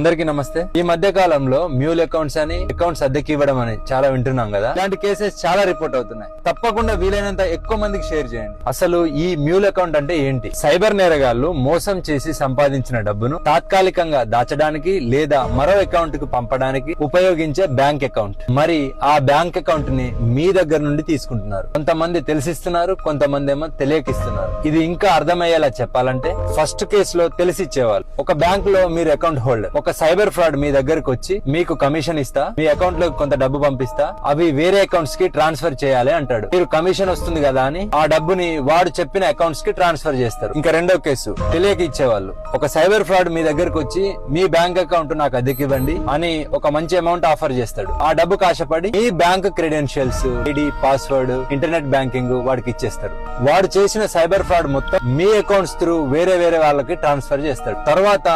అందరికీ నమస్తే. ఈ మధ్య కాలంలో మ్యూల్ అకౌంట్స్ అని అకౌంట్స్ అద్దెకి ఇవ్వడం అని చాలా వింటున్నాం కదా. ఇలాంటి కేసెస్ చాలా రిపోర్ట్ అవుతున్నాయి. తప్పకుండా వీలైనంత ఎక్కువ మందికి షేర్ చేయండి. అసలు ఈ మ్యూల్ అకౌంట్ అంటే ఏంటి? సైబర్ నేరగాళ్లు మోసం చేసి సంపాదించిన డబ్బును తాత్కాలికంగా దాచడానికి లేదా మరో అకౌంట్ కు పంపడానికి ఉపయోగించే బ్యాంక్ అకౌంట్. మరి ఆ బ్యాంక్ అకౌంట్ ని మీ దగ్గర నుండి తీసుకుంటున్నారు. కొంతమంది తెలిసిస్తున్నారు, కొంతమంది ఏమో తెలియకిస్తున్నారు. ఇది ఇంకా అర్థమయ్యేలా చెప్పాలంటే ఫస్ట్ కేసులో తెలిసిచ్చేవాళ్ళు. ఒక బ్యాంక్ లో మీరు అకౌంట్ హోల్డర్, ఒక సైబర్ ఫ్రాడ్ మీ దగ్గరకు వచ్చి మీకు కమిషన్ ఇస్తా, మీ అకౌంట్ లో కొంత డబ్బు పంపిస్తా, అవి వేరే అకౌంట్స్ కి ట్రాన్స్ఫర్ చేయాలి అంటాడు. మీరు కమిషన్ వస్తుంది కదా అని ఆ డబ్బుని వాడు చెప్పిన అకౌంట్స్ కి ట్రాన్స్ఫర్ చేస్తారు. ఇంకా రెండో కేసు తెలియక ఇచ్చేవాళ్ళు. ఒక సైబర్ ఫ్రాడ్ మీ దగ్గరకు వచ్చి మీ బ్యాంక్ అకౌంట్ నాకు అద్దెకివ్వండి అని ఒక మంచి అమౌంట్ ఆఫర్ చేస్తాడు. ఆ డబ్బు కాశపడి మీ bank credentials, ID, password, internet banking వాడికి ఇచ్చేస్తారు. వాడు చేసిన సైబర్ ఫ్రాడ్ మొత్తం మీ అకౌంట్స్ త్రూ వేరే వాళ్ళకి ట్రాన్స్ఫర్ చేస్తాడు. తర్వాత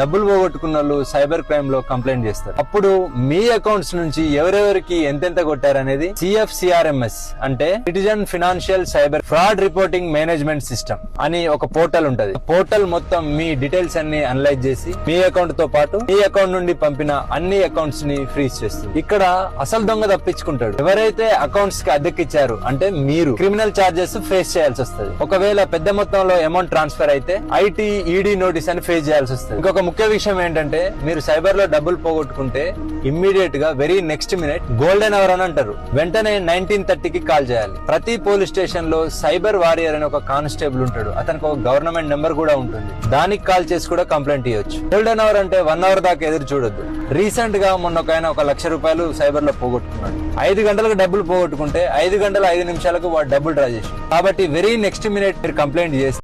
డబ్బులు పోగొట్టుకున్న వాళ్ళు సైబర్ క్రైమ్ లో కంప్లైంట్ చేస్తారు. అప్పుడు మీ అకౌంట్స్ నుంచి ఎవరెవరికి ఎంతెంత కొట్టారనేది CFCRMS అంటే citizen financial cyber fraud reporting management system అని ఒక పోర్టల్ ఉంటది. పోర్టల్ మొత్తం మీ డీటెయిల్స్ అన్ని అనలైజ్ చేసి మీ అకౌంట్ తో పాటు మీ అకౌంట్ నుండి పంపిన అన్ని అకౌంట్స్ ని ఫ్రీజ్ చేస్తుంది. ఇక్కడ అసలు దొంగ తప్పించుకుంటాడు. ఎవరైతే అకౌంట్స్ కి అద్దెకిచ్చారు అంటే మీరు క్రిమినల్ చార్జెస్ ఫేస్ చేయాల్సి వస్తుంది. ఒకవేళ పెద్ద మొత్తంలో అమౌంట్ ట్రాన్స్ఫర్ అయితే IT, ED నోటీస్ అని ఫేస్ చేయాల్సి వస్తుంది. ఇంకొక ముఖ్య విషయం ఏంటంటే మీరు సైబర్ లో డబ్బులు పోగొట్టుకుంటే ఇమ్మీడియట్ గా very next minute golden hour అని అంటారు. వెంటనే 1930కి కాల్ చేయాలి. ప్రతి పోలీస్ స్టేషన్ లో సైబర్ వారియర్ అని ఒక కానిస్టేబుల్ ఉంటాడు. అతనికి ఒక గవర్నమెంట్ నెంబర్ కూడా ఉంటుంది. దానికి కాల్ చేసి కూడా కంప్లైంట్ ఇవ్వచ్చు. గోల్డెన్ అవర్ అంటే 1 అవర్ దాకా ఎదురు చూడొద్దు. రీసెంట్ గా మొన్న ఒక ఆయన 1 లక్ష రూపాయలు సైబర్ లో పోగొట్టుకున్నాడు. 5 గంటలకు డబ్బులు పోగొట్టుకుంటే 5 గంటల 5 నిమిషాలకు వాడు డబ్బులు డ్రా చేసి. కాబట్టి వెరీ నెక్స్ట్ మినిట్ మీరు కంప్లైంట్ చేస్తే